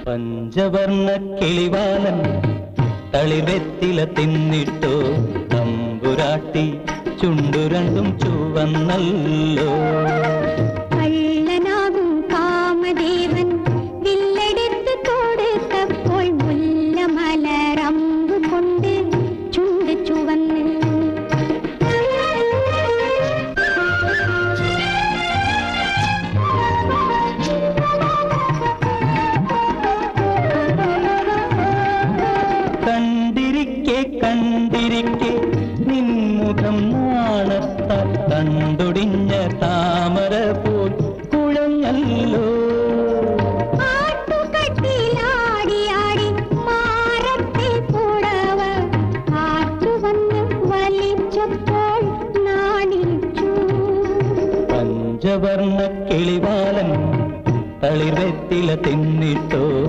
പഞ്ചവർണ്ണ കിളിവാലൻ തളിവെത്തില തിന്നിട്ടോ തമ്പുരാട്ടി ചുണ്ടു രണ്ടും ചുവന്നല്ലോ. കള്ളനാകും കാമദേവൻ വില്ലെടുത്ത് കൊടുത്തപ്പോൾ മുല്ലമലരമ്പ് കൊണ്ട് ചുണ്ട് ചുവന്ന്. കണ്ടിരിക്കെ നിൻമുഖം നാണത്താൽ കണ്ടൊടിഞ്ഞ താമര പോൽ കുഴഞ്ഞല്ലോ. ആട്ടുകട്ടിലാടിയാടി മാറത്തെ പുടവ ആറ്റുവന്ന് വലിച്ചപ്പോൾ നാണിച്ചു. പഞ്ചവർണ്ണ കിളിവാലൻ തളിർവെത്തില തിന്നിട്ടോ